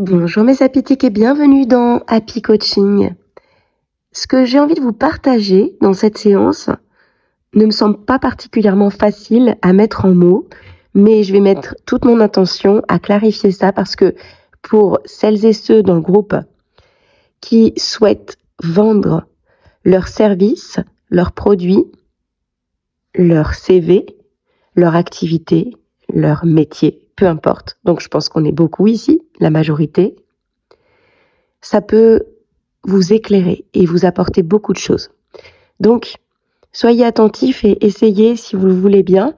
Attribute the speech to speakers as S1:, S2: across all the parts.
S1: Bonjour mes apitiques et bienvenue dans Happy Coaching. Ce que j'ai envie de vous partager dans cette séance ne me semble pas particulièrement facile à mettre en mots, mais je vais mettre toute mon attention à clarifier ça parce que pour celles et ceux dans le groupe qui souhaitent vendre leurs services, leurs produits, leur CV, leur activité, leur métier, peu importe. Donc je pense qu'on est beaucoup ici, la majorité. Ça peut vous éclairer et vous apporter beaucoup de choses. Donc, soyez attentifs et essayez, si vous le voulez bien,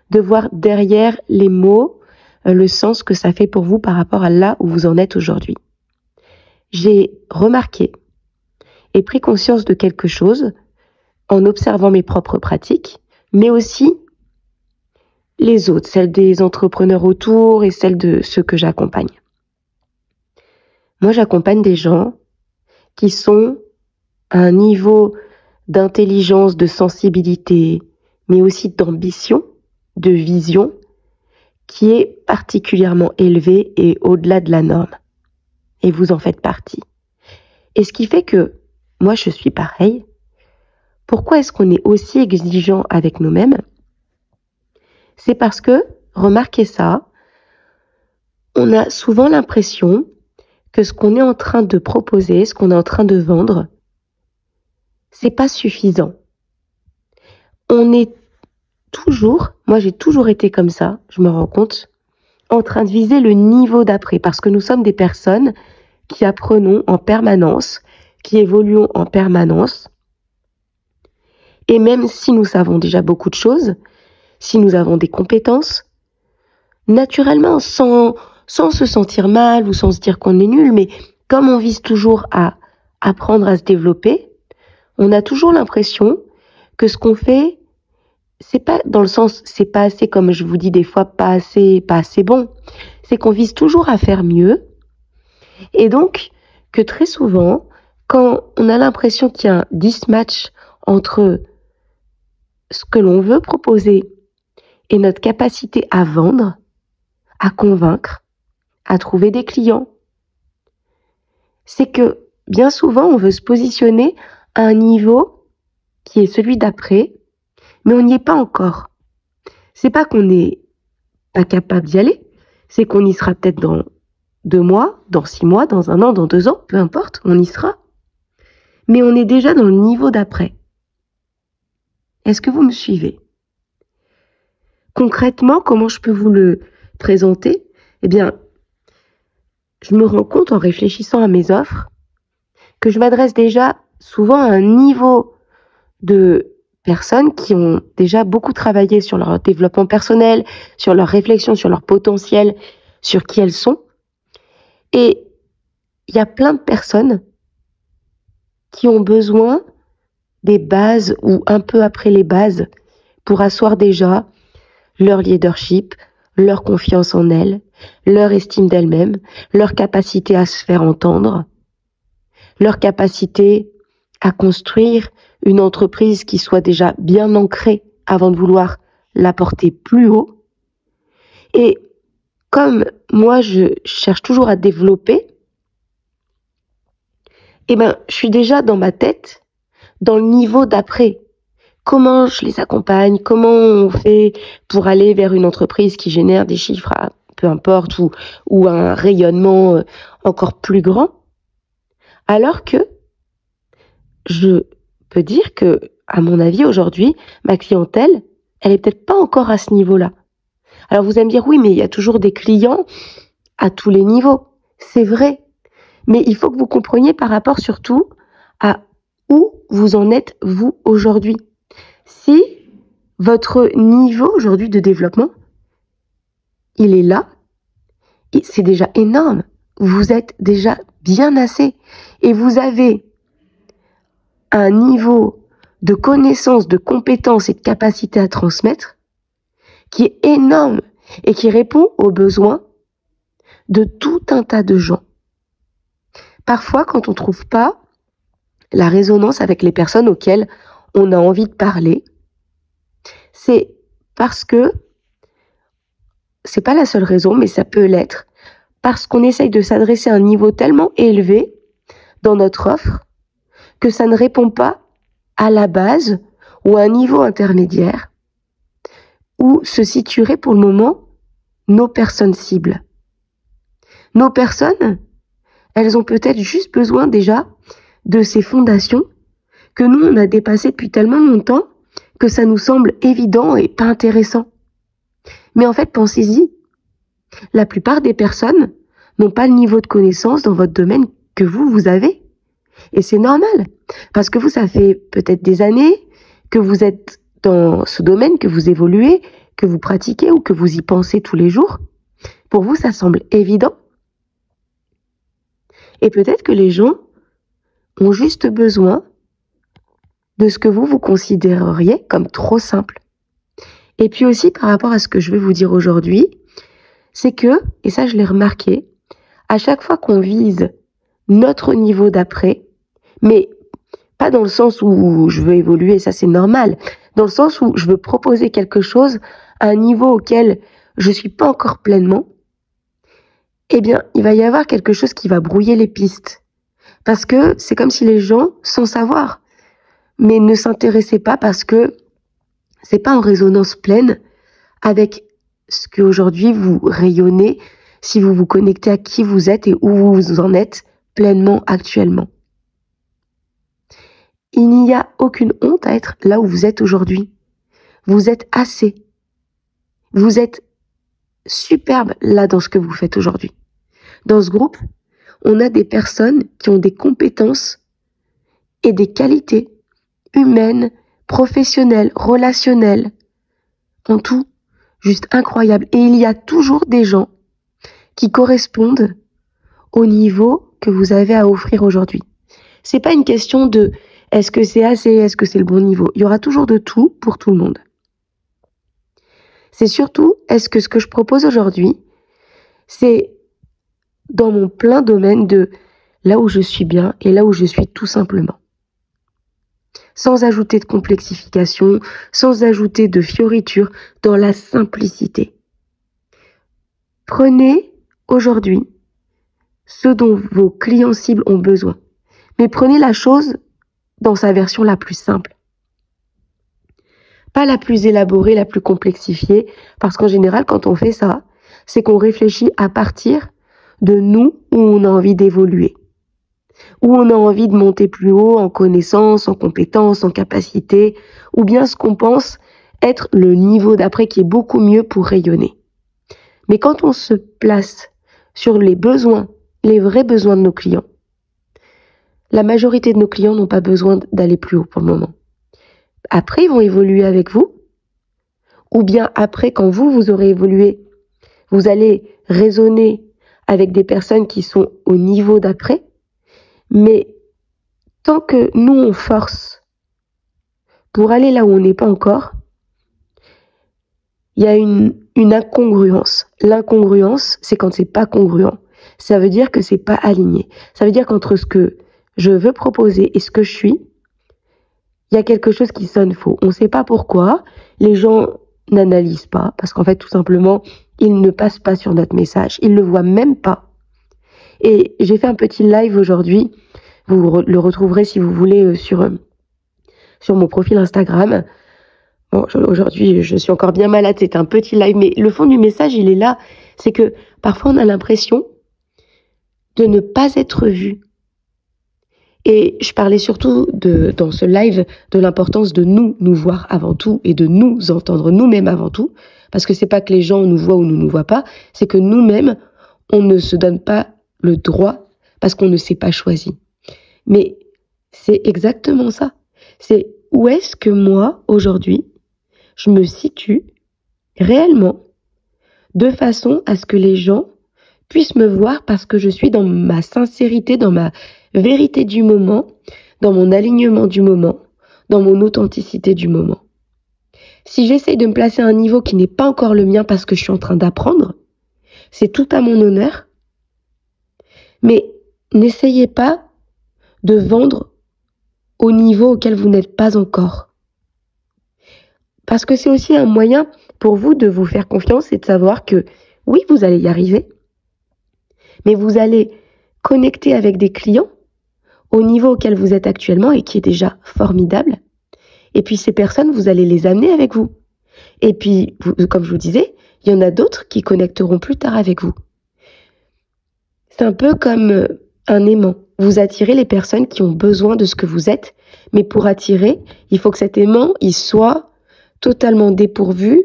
S1: de voir derrière les mots le sens que ça fait pour vous par rapport à là où vous en êtes aujourd'hui. J'ai remarqué et pris conscience de quelque chose en observant mes propres pratiques, mais aussi les autres, celles des entrepreneurs autour et celles de ceux que j'accompagne. Moi, j'accompagne des gens qui sont à un niveau d'intelligence, de sensibilité, mais aussi d'ambition, de vision, qui est particulièrement élevé et au-delà de la norme. Et vous en faites partie. Et ce qui fait que moi, je suis pareil. Pourquoi est-ce qu'on est aussi exigeant avec nous-mêmes? C'est parce que, remarquez ça, on a souvent l'impression que ce qu'on est en train de proposer, ce qu'on est en train de vendre, c'est pas suffisant. On est toujours, moi j'ai toujours été comme ça, je me rends compte, en train de viser le niveau d'après, parce que nous sommes des personnes qui apprenons en permanence, qui évoluons en permanence. Et même si nous savons déjà beaucoup de choses, si nous avons des compétences, naturellement, sans se sentir mal ou sans se dire qu'on est nul, mais comme on vise toujours à apprendre à se développer, on a toujours l'impression que ce qu'on fait, c'est pas dans le sens, c'est pas assez, comme je vous dis des fois, pas assez bon. C'est qu'on vise toujours à faire mieux. Et donc, que très souvent, quand on a l'impression qu'il y a un mismatch entre ce que l'on veut proposer et notre capacité à vendre, à convaincre, à trouver des clients, c'est que bien souvent, on veut se positionner à un niveau qui est celui d'après, mais on n'y est pas encore. C'est pas qu'on n'est pas capable d'y aller, c'est qu'on y sera peut-être dans 2 mois, dans 6 mois, dans 1 an, dans 2 ans, peu importe, on y sera. Mais on est déjà dans le niveau d'après. Est-ce que vous me suivez? Concrètement, comment je peux vous le présenter? Eh bien, je me rends compte en réfléchissant à mes offres que je m'adresse déjà souvent à un niveau de personnes qui ont déjà beaucoup travaillé sur leur développement personnel, sur leur réflexion, sur leur potentiel, sur qui elles sont. Et il y a plein de personnes qui ont besoin des bases ou un peu après les bases pour asseoir déjà leur leadership, leur confiance en elles, leur estime d'elles-mêmes, leur capacité à se faire entendre, leur capacité à construire une entreprise qui soit déjà bien ancrée avant de vouloir la porter plus haut. Et comme moi, je cherche toujours à développer, eh ben, je suis déjà dans ma tête, dans le niveau d'après. Comment je les accompagne, comment on fait pour aller vers une entreprise qui génère des chiffres, peu importe, ou un rayonnement encore plus grand. Alors que je peux dire que, à mon avis, aujourd'hui, ma clientèle, elle est peut-être pas encore à ce niveau-là. Alors vous allez me dire, oui, mais il y a toujours des clients à tous les niveaux. C'est vrai. Mais il faut que vous compreniez par rapport surtout à où vous en êtes, vous, aujourd'hui. Si votre niveau aujourd'hui de développement, il est là, c'est déjà énorme. Vous êtes déjà bien assez. Et vous avez un niveau de connaissance, de compétences et de capacité à transmettre qui est énorme et qui répond aux besoins de tout un tas de gens. Parfois, quand on ne trouve pas la résonance avec les personnes auxquelles on a envie de parler, c'est parce que, c'est pas la seule raison, mais ça peut l'être, parce qu'on essaye de s'adresser à un niveau tellement élevé dans notre offre que ça ne répond pas à la base ou à un niveau intermédiaire où se situeraient pour le moment nos personnes cibles. Nos personnes, elles ont peut-être juste besoin déjà de ces fondations que nous, on a dépassées depuis tellement longtemps que ça nous semble évident et pas intéressant. Mais en fait, pensez-y, la plupart des personnes n'ont pas le niveau de connaissance dans votre domaine que vous avez. Et c'est normal, parce que vous, ça fait peut-être des années que vous êtes dans ce domaine, que vous évoluez, que vous pratiquez ou que vous y pensez tous les jours. Pour vous, ça semble évident. Et peut-être que les gens ont juste besoin de ce que vous considéreriez comme trop simple. Et puis aussi, par rapport à ce que je vais vous dire aujourd'hui, c'est que, et ça je l'ai remarqué, à chaque fois qu'on vise notre niveau d'après, mais pas dans le sens où je veux évoluer, ça c'est normal, dans le sens où je veux proposer quelque chose à un niveau auquel je suis pas encore pleinement, eh bien, il va y avoir quelque chose qui va brouiller les pistes. Parce que c'est comme si les gens, sans savoir, mais ne s'intéressaient pas parce que c'est pas en résonance pleine avec ce qu'aujourd'hui vous rayonnez, si vous vous connectez à qui vous êtes et où vous en êtes pleinement actuellement. Il n'y a aucune honte à être là où vous êtes aujourd'hui. Vous êtes assez. Vous êtes superbe là dans ce que vous faites aujourd'hui. Dans ce groupe, on a des personnes qui ont des compétences et des qualités humaines, professionnelles, relationnelles, en tout, juste incroyable. Et il y a toujours des gens qui correspondent au niveau que vous avez à offrir aujourd'hui. C'est pas une question de est-ce que c'est assez, est-ce que c'est le bon niveau. Il y aura toujours de tout pour tout le monde. C'est surtout, est-ce que ce que je propose aujourd'hui, c'est dans mon plein domaine de là où je suis bien et là où je suis tout simplement. Sans ajouter de complexification, sans ajouter de fioritures, dans la simplicité. Prenez aujourd'hui ce dont vos clients cibles ont besoin, mais prenez la chose dans sa version la plus simple. Pas la plus élaborée, la plus complexifiée, parce qu'en général, quand on fait ça, c'est qu'on réfléchit à partir de nous où on a envie d'évoluer, où on a envie de monter plus haut en connaissances, en compétences, en capacités, ou bien ce qu'on pense être le niveau d'après qui est beaucoup mieux pour rayonner. Mais quand on se place sur les besoins, les vrais besoins de nos clients, la majorité de nos clients n'ont pas besoin d'aller plus haut pour le moment. Après, ils vont évoluer avec vous, ou bien après, quand vous aurez évolué, vous allez raisonner avec des personnes qui sont au niveau d'après, mais tant que nous, on force pour aller là où on n'est pas encore, il y a une incongruence. L'incongruence, c'est quand c'est pas congruent. Ça veut dire que c'est pas aligné. Ça veut dire qu'entre ce que je veux proposer et ce que je suis, il y a quelque chose qui sonne faux. On ne sait pas pourquoi. Les gens n'analysent pas parce qu'en fait, tout simplement, ils ne passent pas sur notre message. Ils ne le voient même pas. Et j'ai fait un petit live aujourd'hui. Vous le retrouverez si vous voulez sur mon profil Instagram. Bon, aujourd'hui, je suis encore bien malade. C'est un petit live, mais le fond du message, il est là. C'est que parfois, on a l'impression de ne pas être vu. Et je parlais surtout dans ce live de l'importance de nous voir avant tout et de nous entendre nous-mêmes avant tout. Parce que c'est pas que les gens nous voient ou ne nous voient pas, c'est que nous-mêmes, on ne se donne pas le droit parce qu'on ne s'est pas choisi. Mais c'est exactement ça. C'est où est-ce que moi, aujourd'hui, je me situe réellement de façon à ce que les gens puissent me voir parce que je suis dans ma sincérité, dans ma vérité du moment, dans mon alignement du moment, dans mon authenticité du moment. Si j'essaye de me placer à un niveau qui n'est pas encore le mien parce que je suis en train d'apprendre, c'est tout à mon honneur. Mais n'essayez pas de vendre au niveau auquel vous n'êtes pas encore. Parce que c'est aussi un moyen pour vous de vous faire confiance et de savoir que oui, vous allez y arriver. mais vous allez connecter avec des clients au niveau auquel vous êtes actuellement et qui est déjà formidable. Et puis ces personnes, vous allez les amener avec vous. Et puis, comme je vous disais, il y en a d'autres qui connecteront plus tard avec vous. C'est un peu comme un aimant. Vous attirez les personnes qui ont besoin de ce que vous êtes, mais pour attirer, il faut que cet aimant, il soit totalement dépourvu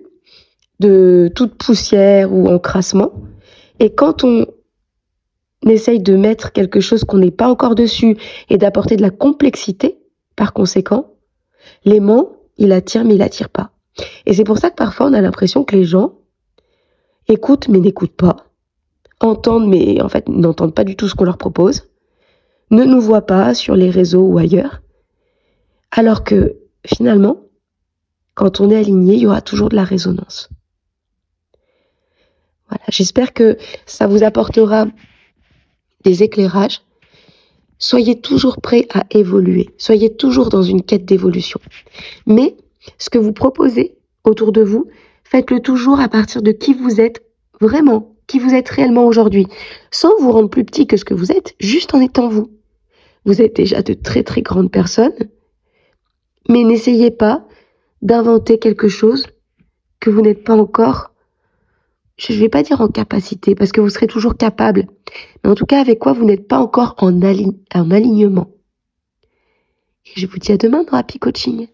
S1: de toute poussière ou encrassement. Et quand on essaye de mettre quelque chose qu'on n'est pas encore dessus et d'apporter de la complexité, par conséquent, l'aimant, il attire mais il attire pas. Et c'est pour ça que parfois on a l'impression que les gens écoutent mais n'écoutent pas, entendent mais en fait n'entendent pas du tout ce qu'on leur propose, ne nous voient pas sur les réseaux ou ailleurs, alors que finalement, quand on est aligné, il y aura toujours de la résonance. Voilà, j'espère que ça vous apportera des éclairages. Soyez toujours prêts à évoluer, soyez toujours dans une quête d'évolution. Mais ce que vous proposez autour de vous, faites-le toujours à partir de qui vous êtes vraiment, qui vous êtes réellement aujourd'hui, sans vous rendre plus petit que ce que vous êtes, juste en étant vous. Vous êtes déjà de très très grandes personnes, mais n'essayez pas d'inventer quelque chose que vous n'êtes pas encore, je ne vais pas dire en capacité, parce que vous serez toujours capable, mais en tout cas avec quoi vous n'êtes pas encore en alignement. Et je vous dis à demain dans Happy Coaching.